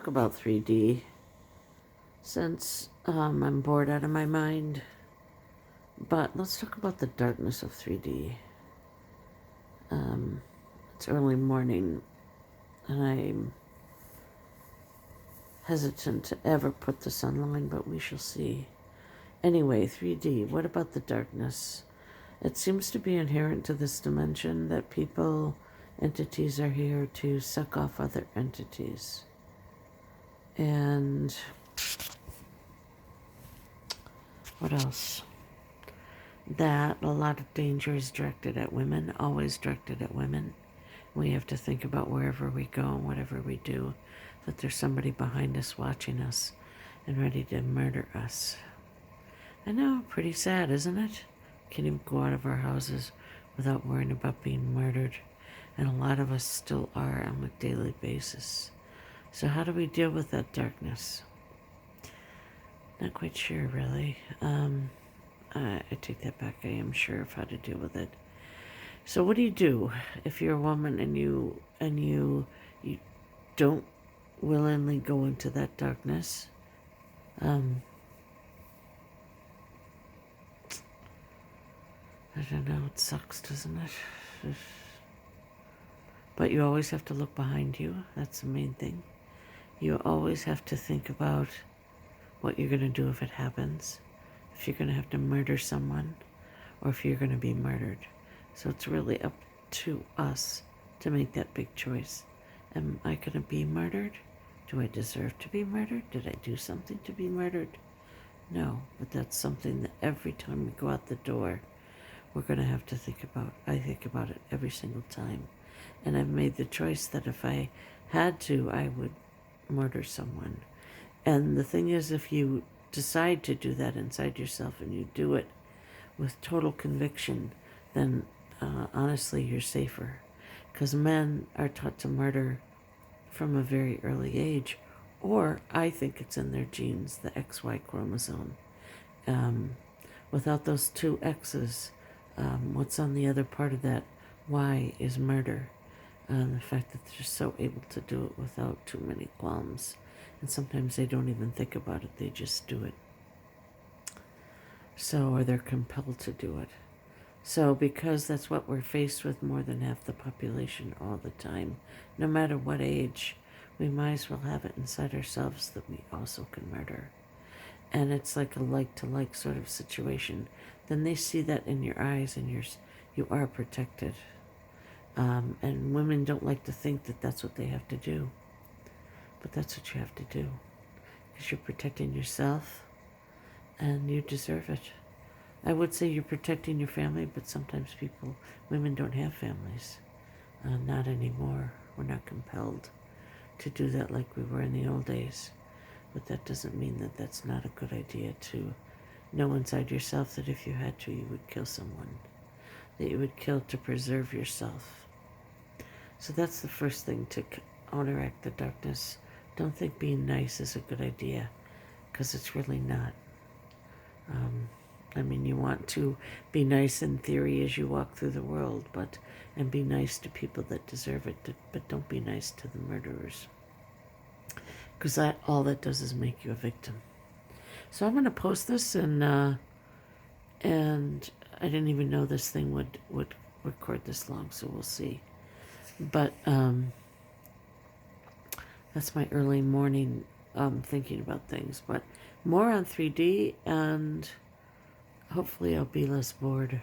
about 3D since I'm bored out of my mind. But let's talk about the darkness of 3D. It's early morning, and I'm hesitant to ever put this online, but we shall see. Anyway, 3D, what about the darkness? It seems to be inherent to this dimension that people, entities are here to suck off other entities. And what else? That a lot of danger is directed at women, always directed at women. We have to think about wherever we go and whatever we do, that there's somebody behind us watching us and ready to murder us. I know, pretty sad, isn't it? Can't even go out of our houses without worrying about being murdered. And a lot of us still are on a daily basis. So how do we deal with that darkness? Not quite sure, really. I take that back. I am sure of how to deal with it. So what do you do if you're a woman and you don't willingly go into that darkness? I don't know. It sucks, doesn't it? But you always have to look behind you. That's the main thing. You always have to think about what you're going to do if it happens. If you're going to have to murder someone, or if you're going to be murdered. So it's really up to us to make that big choice. Am I going to be murdered? Do I deserve to be murdered? Did I do something to be murdered? No, but that's something that every time we go out the door, we're going to have to think about. I think about it every single time. And I've made the choice that if I had to, I would murder someone. And the thing is, if you decide to do that inside yourself and you do it with total conviction, then honestly you're safer, because men are taught to murder from a very early age, or I think it's in their genes, the XY chromosome. Without those two X's, what's on the other part of that Y is murder. The fact that they're so able to do it without too many qualms. And sometimes they don't even think about it, they just do it. So, or they're compelled to do it. So, because that's what we're faced with more than half the population all the time, no matter what age, we might as well have it inside ourselves that we also can murder. And it's like a like-to-like sort of situation. Then they see that in your eyes and you are protected. And women don't like to think that that's what they have to do. But that's what you have to do. Because you're protecting yourself and you deserve it. I would say you're protecting your family, but sometimes women don't have families. Not anymore. We're not compelled to do that like we were in the old days. But that doesn't mean that that's not a good idea to know inside yourself that if you had to, you would kill someone. That you would kill to preserve yourself. So that's the first thing, to counteract the darkness. Don't think being nice is a good idea, because it's really not. You want to be nice in theory as you walk through the world, and be nice to people that deserve it, but don't be nice to the murderers. Because all that does is make you a victim. So I'm going to post this, and I didn't even know this thing would record this long, so we'll see. But that's my early morning thinking about things. But more on 3D, and hopefully I'll be less bored.